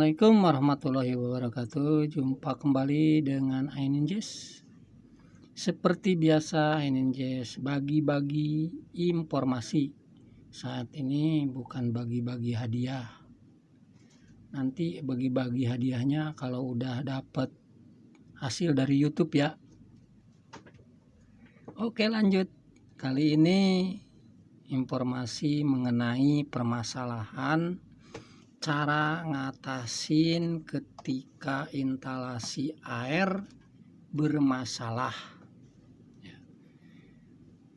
Assalamualaikum warahmatullahi wabarakatuh. Jumpa kembali dengan Aininjes. Seperti biasa, Aininjes bagi-bagi informasi. Saat ini bukan bagi-bagi hadiah. Nanti bagi-bagi hadiahnya kalau udah dapat hasil dari YouTube ya. Oke, lanjut. Kali ini informasi mengenai permasalahan cara ngatasin ketika instalasi air bermasalah,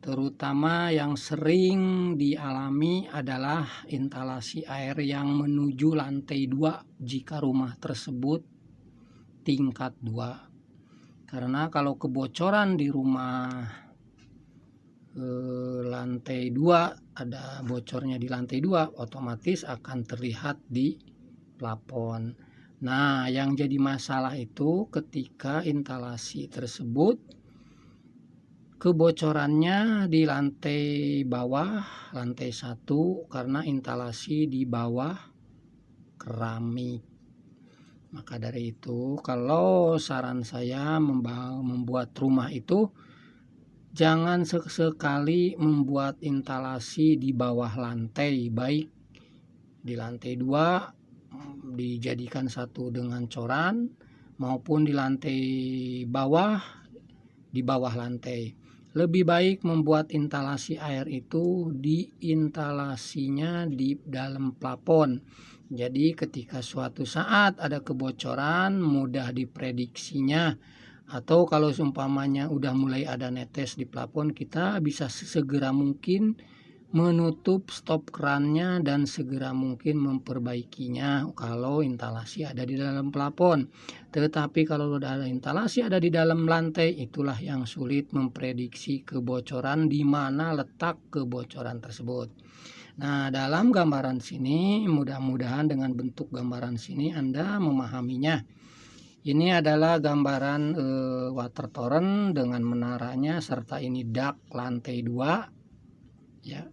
terutama yang sering dialami adalah instalasi air yang menuju lantai 2 jika rumah tersebut tingkat 2. Karena kalau kebocoran di rumah lantai 2, ada bocornya di lantai 2, otomatis akan terlihat di plafon. Nah, yang jadi masalah itu ketika instalasi tersebut kebocorannya di lantai bawah, lantai 1, karena instalasi di bawah keramik. Maka dari itu, kalau saran saya membuat rumah itu jangan sekali membuat instalasi di bawah lantai, baik di lantai 2 dijadikan satu dengan coran maupun di lantai bawah di bawah lantai. Lebih baik membuat instalasi air itu di instalasinya di dalam plafon. Jadi ketika suatu saat ada kebocoran mudah diprediksinya. Atau kalau seumpamanya udah mulai ada netes di plafon, kita bisa segera mungkin menutup stop kerannya dan segera mungkin memperbaikinya kalau instalasi ada di dalam plafon. Tetapi kalau udah ada instalasi ada di dalam lantai, itulah yang sulit memprediksi kebocoran di mana letak kebocoran tersebut. Nah, dalam gambaran sini, mudah-mudahan dengan bentuk gambaran sini Anda memahaminya. Ini adalah gambaran water torrent dengan menaranya serta ini dak lantai 2 ya.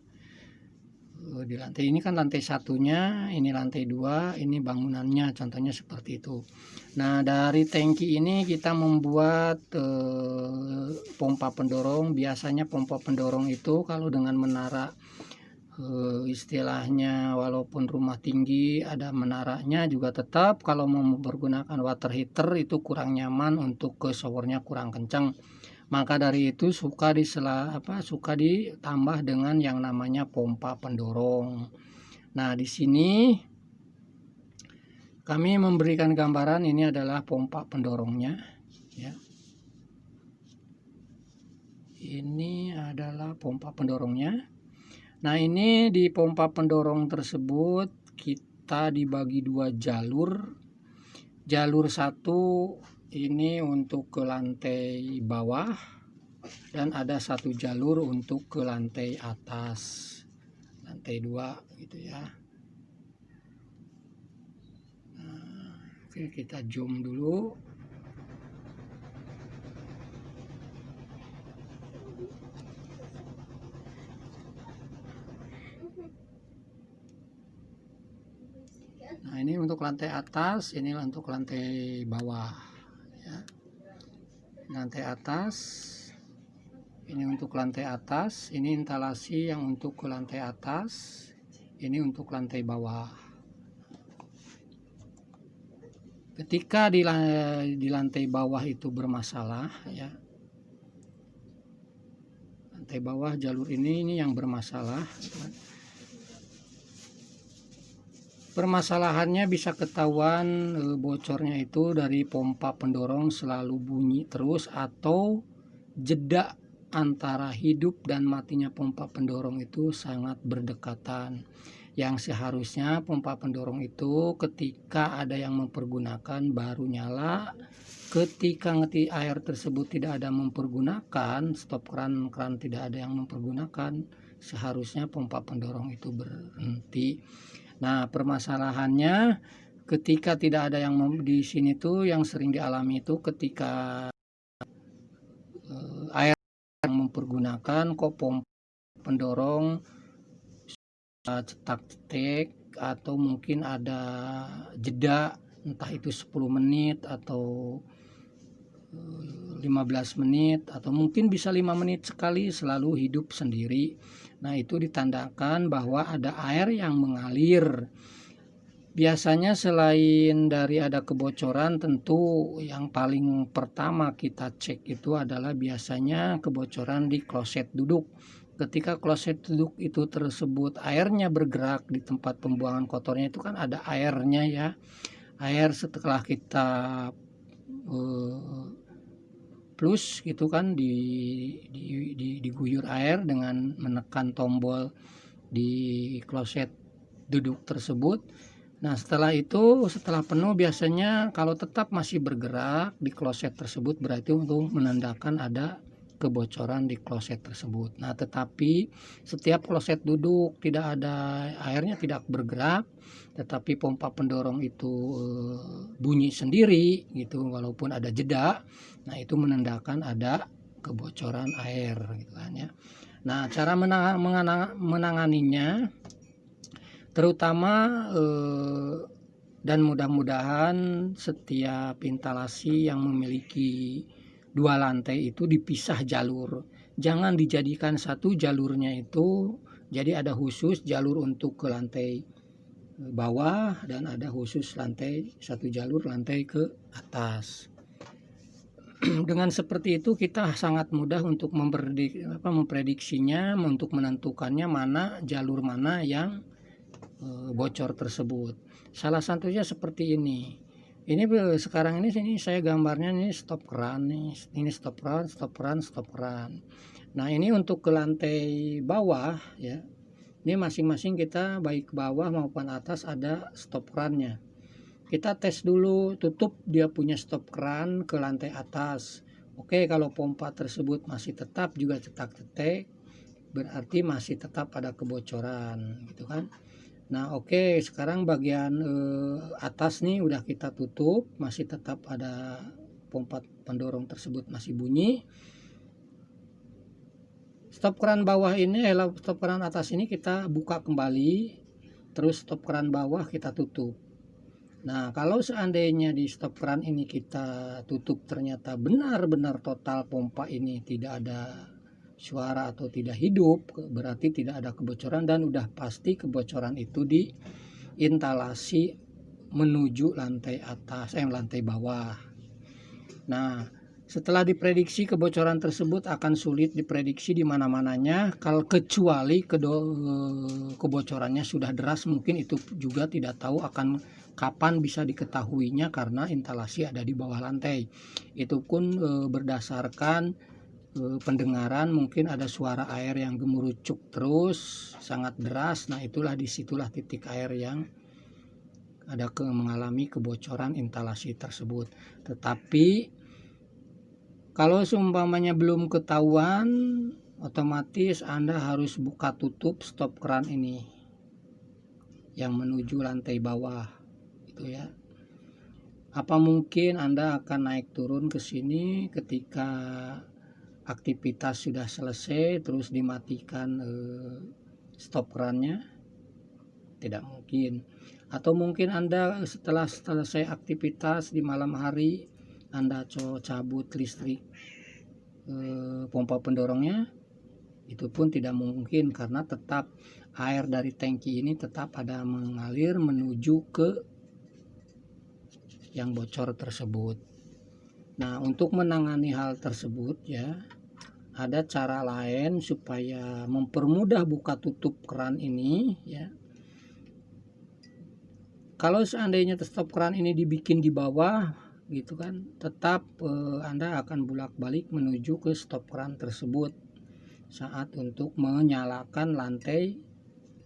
Di lantai ini kan lantai satunya, ini lantai 2, ini bangunannya, contohnya seperti itu. Nah, dari tangki ini kita membuat pompa pendorong. Biasanya pompa pendorong itu kalau dengan menara istilahnya walaupun rumah tinggi ada menaranya juga tetap kalau mau menggunakan water heater itu kurang nyaman untuk ke showernya kurang kencang. Maka dari itu suka ditambah dengan yang namanya pompa pendorong. Nah, di sini kami memberikan gambaran ini adalah pompa pendorongnya ya. Ini adalah pompa pendorongnya. Nah, ini di pompa pendorong tersebut kita dibagi 2 jalur. Jalur 1 ini untuk ke lantai bawah dan ada 1 jalur untuk ke lantai atas, lantai 2 gitu ya. Nah, oke, kita zoom dulu. Nah, ini untuk lantai atas, ini untuk lantai bawah ya. Lantai atas, ini untuk lantai atas, ini instalasi yang untuk ke lantai atas, ini untuk lantai bawah. Ketika di lantai bawah itu bermasalah ya, lantai bawah jalur ini yang bermasalah. Permasalahannya bisa ketahuan bocornya itu dari pompa pendorong selalu bunyi terus atau jeda antara hidup dan matinya pompa pendorong itu sangat berdekatan. Yang seharusnya pompa pendorong itu ketika ada yang mempergunakan baru nyala. Ketika air tersebut tidak ada mempergunakan, stop keran tidak ada yang mempergunakan, seharusnya pompa pendorong itu berhenti. Nah, permasalahannya ketika tidak ada yang di sini tuh yang sering dialami itu ketika air yang mempergunakan kok pompa pendorong cetak-cetek atau mungkin ada jeda entah itu 10 menit atau 15 menit atau mungkin bisa 5 menit sekali selalu hidup sendiri. Nah, itu ditandakan bahwa ada air yang mengalir. Biasanya selain dari ada kebocoran, tentu yang paling pertama kita cek itu adalah biasanya kebocoran di kloset duduk. Ketika kloset duduk itu tersebut airnya bergerak di tempat pembuangan kotornya, itu kan ada airnya ya. Air setelah kita plus gitu kan diguyur air dengan menekan tombol di kloset duduk tersebut. Nah, setelah penuh, biasanya kalau tetap masih bergerak di kloset tersebut berarti untuk menandakan ada kebocoran di kloset tersebut. Nah, tetapi setiap kloset duduk tidak ada airnya, tidak bergerak, tetapi pompa pendorong itu bunyi sendiri gitu walaupun ada jeda. Nah, itu menandakan ada kebocoran air gitu kan ya. Nah, cara menanganinya terutama dan mudah-mudahan setiap instalasi yang memiliki 2 lantai itu dipisah jalur. Jangan dijadikan satu jalurnya itu jadi ada khusus jalur untuk ke lantai bawah dan ada khusus satu jalur lantai ke atas. Dengan seperti itu kita sangat mudah untuk memprediksinya, untuk menentukannya jalur mana yang bocor tersebut. Salah satunya seperti ini. Sekarang ini saya gambarnya ini stop keran nih. Ini stop keran. Nah, ini untuk ke lantai bawah ya. Ini masing-masing kita baik bawah maupun atas ada stop kerannya. Kita tes dulu, tutup dia punya stop keran ke lantai atas. Oke, kalau pompa tersebut masih tetap juga cetak-cetek, berarti masih tetap ada kebocoran gitu kan. Nah, oke, sekarang bagian atas nih udah kita tutup, masih tetap ada pompa pendorong tersebut masih bunyi. Stop keran stop keran atas ini kita buka kembali, terus stop keran bawah kita tutup. Nah, kalau seandainya di stop keran ini kita tutup ternyata benar-benar total pompa ini tidak ada suara atau tidak hidup, berarti tidak ada kebocoran dan udah pasti kebocoran itu di instalasi menuju lantai bawah. Nah, setelah diprediksi kebocoran tersebut akan sulit diprediksi di mana-mananya, kecuali kebocorannya sudah deras, mungkin itu juga tidak tahu akan kapan bisa diketahuinya karena instalasi ada di bawah lantai. Itu pun berdasarkan pendengaran, mungkin ada suara air yang gemurucuk terus sangat deras. Nah, disitulah titik air yang ada mengalami kebocoran instalasi tersebut. Tetapi kalau seumpamanya belum ketahuan, otomatis Anda harus buka tutup stop keran ini yang menuju lantai bawah itu ya. Apa mungkin Anda akan naik turun ke sini ketika aktivitas sudah selesai terus dimatikan stop kerannya? Tidak mungkin. Atau mungkin Anda setelah selesai aktivitas di malam hari Anda cabut listrik pompa pendorongnya, itu pun tidak mungkin karena tetap air dari tangki ini tetap ada mengalir menuju ke yang bocor tersebut. Nah, untuk menangani hal tersebut ya, ada cara lain supaya mempermudah buka tutup keran ini ya. Kalau seandainya stop keran ini dibikin di bawah gitu kan, tetap Anda akan bolak-balik menuju ke stop keran tersebut saat untuk menyalakan lantai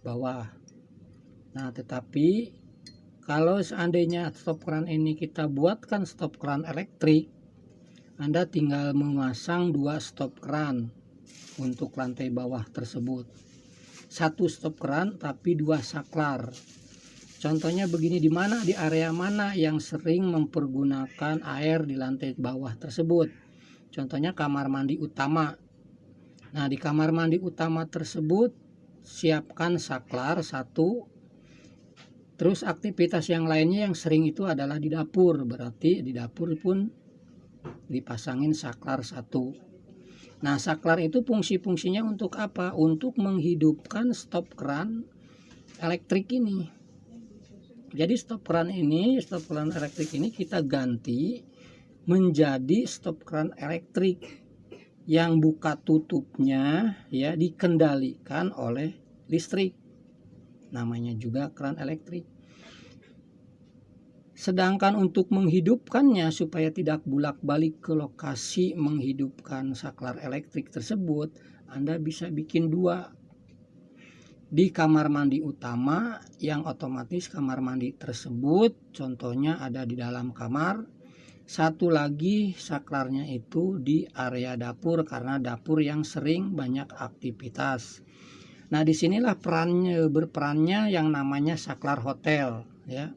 bawah. Nah, tetapi kalau seandainya stop keran ini kita buatkan stop keran elektrik, Anda tinggal memasang 2 stop keran untuk lantai bawah tersebut. 1 stop keran tapi 2 saklar. Contohnya begini, di area mana yang sering mempergunakan air di lantai bawah tersebut. Contohnya kamar mandi utama. Nah, di kamar mandi utama tersebut siapkan saklar 1, Terus aktivitas yang lainnya yang sering itu adalah di dapur, berarti di dapur pun dipasangin saklar 1. Nah, saklar itu fungsi-fungsinya untuk apa? Untuk menghidupkan stop keran elektrik ini. Jadi stop keran elektrik ini kita ganti menjadi stop keran elektrik yang buka tutupnya ya dikendalikan oleh listrik. Namanya juga keran elektrik. Sedangkan untuk menghidupkannya supaya tidak bolak-balik ke lokasi menghidupkan saklar elektrik tersebut, Anda bisa bikin 2 di kamar mandi utama, yang otomatis kamar mandi tersebut contohnya ada di dalam kamar. Satu lagi saklarnya itu di area dapur, karena dapur yang sering banyak aktivitas. Nah, disinilah berperannya yang namanya saklar hotel ya.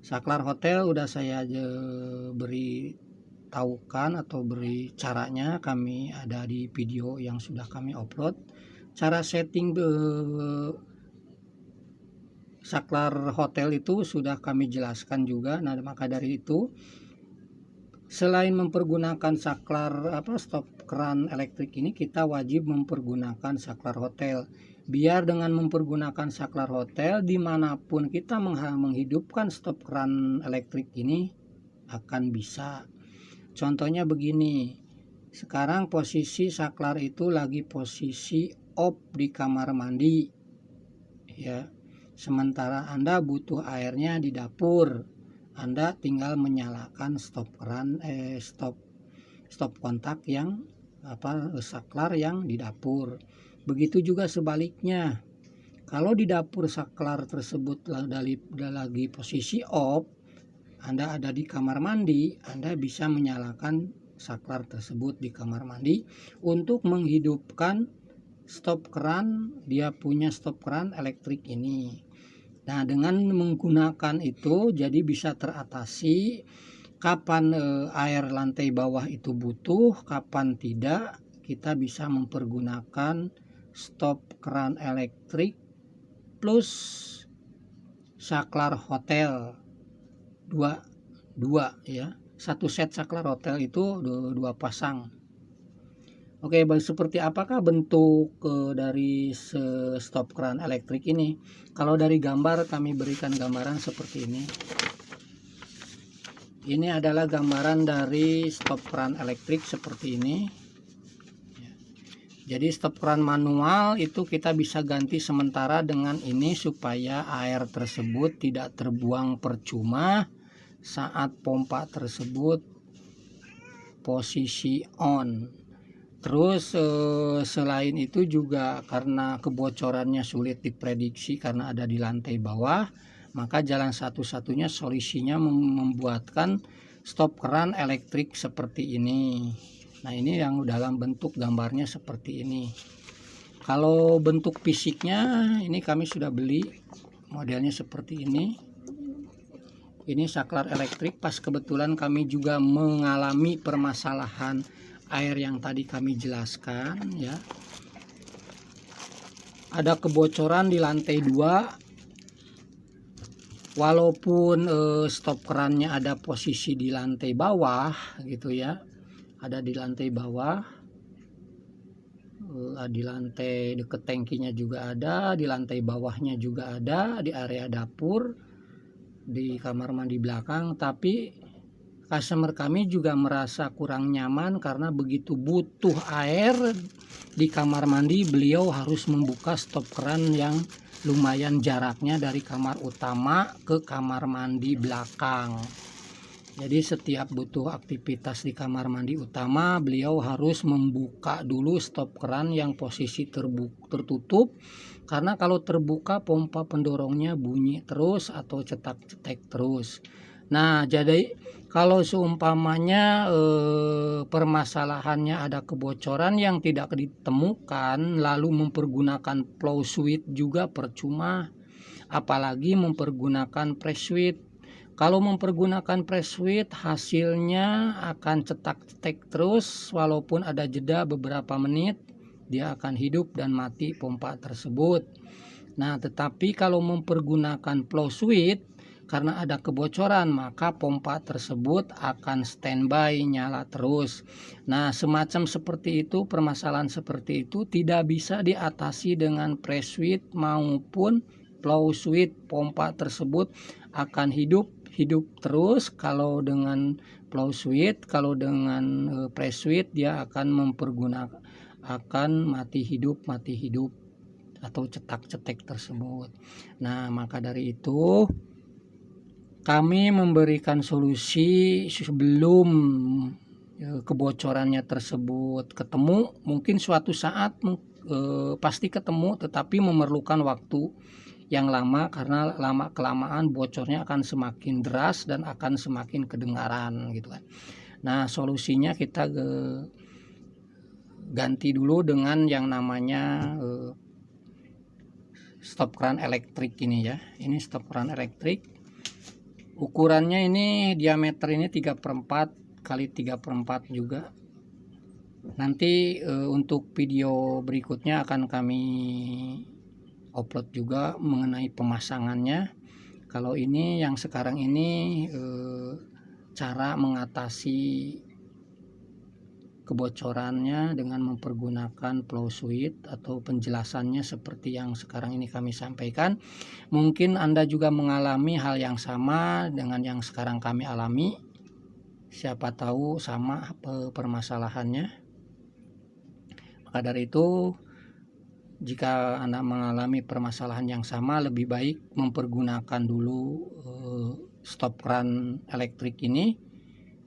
Saklar hotel udah saya beri tahukan atau beri caranya, kami ada di video yang sudah kami upload. Cara setting saklar hotel itu sudah kami jelaskan juga. Nah, maka dari itu selain mempergunakan saklar stop keran elektrik ini, kita wajib mempergunakan saklar hotel. Biar dengan mempergunakan saklar hotel, dimanapun kita menghidupkan stop keran elektrik ini akan bisa. Contohnya begini, sekarang posisi saklar itu lagi posisi off di kamar mandi ya. Sementara Anda butuh airnya di dapur, Anda tinggal menyalakan stop keran stop kontak yang saklar yang di dapur. Begitu juga sebaliknya. Kalau di dapur saklar tersebut lagi posisi off, Anda ada di kamar mandi, Anda bisa menyalakan saklar tersebut di kamar mandi untuk menghidupkan stop keran, dia punya stop keran elektrik ini. Nah, dengan menggunakan itu jadi bisa teratasi kapan air lantai bawah itu butuh, kapan tidak. Kita bisa mempergunakan stop keran elektrik plus saklar hotel dua ya. Satu set saklar hotel itu 2 pasang. Oke, seperti apakah bentuk dari stop keran elektrik ini? Kalau dari gambar kami berikan gambaran seperti ini. Ini adalah gambaran dari stop keran elektrik seperti ini. Jadi stop keran manual itu kita bisa ganti sementara dengan ini supaya air tersebut tidak terbuang percuma saat pompa tersebut posisi on. Terus selain itu juga karena kebocorannya sulit diprediksi karena ada di lantai bawah, maka jalan satu-satunya solusinya membuatkan stop keran elektrik seperti ini. Nah, ini yang dalam bentuk gambarnya seperti ini. Kalau bentuk fisiknya ini kami sudah beli modelnya seperti ini. Ini saklar elektrik, pas kebetulan kami juga mengalami permasalahan air yang tadi kami jelaskan ya. Ada kebocoran di lantai 2. Walaupun stop kerannya ada posisi di lantai bawah gitu ya. Ada di lantai bawah, di lantai deket tangkinya juga ada, di lantai bawahnya juga ada, di area dapur, di kamar mandi belakang. Tapi customer kami juga merasa kurang nyaman karena begitu butuh air di kamar mandi, beliau harus membuka stop keran yang lumayan jaraknya dari kamar utama ke kamar mandi belakang. Jadi setiap butuh aktivitas di kamar mandi utama, beliau harus membuka dulu stop keran yang posisi tertutup, karena kalau terbuka pompa pendorongnya bunyi terus atau cetak-cetek terus. Nah, jadi kalau seumpamanya permasalahannya ada kebocoran yang tidak ditemukan, lalu mempergunakan flow switch juga percuma, apalagi mempergunakan press switch. Kalau mempergunakan press switch, hasilnya akan cetak-cetek terus, walaupun ada jeda beberapa menit, dia akan hidup dan mati pompa tersebut. Nah, tetapi kalau mempergunakan flow switch karena ada kebocoran, maka pompa tersebut akan standby nyala terus. Nah, semacam seperti itu, permasalahan seperti itu tidak bisa diatasi dengan press switch maupun flow switch. Pompa tersebut akan hidup terus kalau dengan flow switch. Kalau dengan press switch dia akan mati hidup atau cetak-cetek tersebut. Nah, maka dari itu kami memberikan solusi sebelum kebocorannya tersebut ketemu. Mungkin suatu saat pasti ketemu, tetapi memerlukan waktu yang lama karena lama kelamaan bocornya akan semakin deras dan akan semakin kedengaran gitu kan. Nah, solusinya kita ganti dulu dengan yang namanya stop keran elektrik ini ya. Ini stop keran elektrik. Ukurannya ini diameter ini 3/4 kali 3/4 juga. Nanti untuk video berikutnya akan kami upload juga mengenai pemasangannya. Kalau ini yang sekarang ini cara mengatasi kebocorannya dengan mempergunakan flow switch atau penjelasannya seperti yang sekarang ini kami sampaikan. Mungkin Anda juga mengalami hal yang sama dengan yang sekarang kami alami. Siapa tahu sama permasalahannya. Maka dari itu, jika Anda mengalami permasalahan yang sama, lebih baik mempergunakan dulu stop keran elektrik ini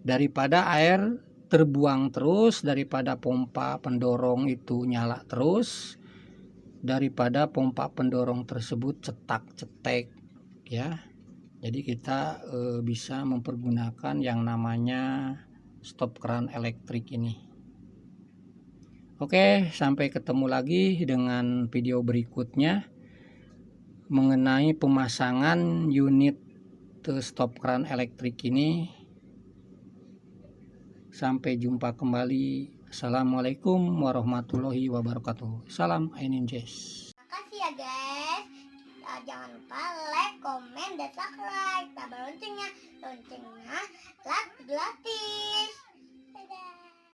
daripada air terbuang terus, daripada pompa pendorong itu nyala terus, daripada pompa pendorong tersebut cetak-cetek ya. Jadi kita bisa mempergunakan yang namanya stop keran elektrik ini. Oke, sampai ketemu lagi dengan video berikutnya mengenai pemasangan unit stop keran elektrik ini. Sampai jumpa kembali. Assalamualaikum warahmatullahi wabarakatuh. Salam Aininjes. Makasih ya guys. Jangan lupa like, komen, dan subscribe. Tambah loncengnya. Loncengnya gratis. Dadah.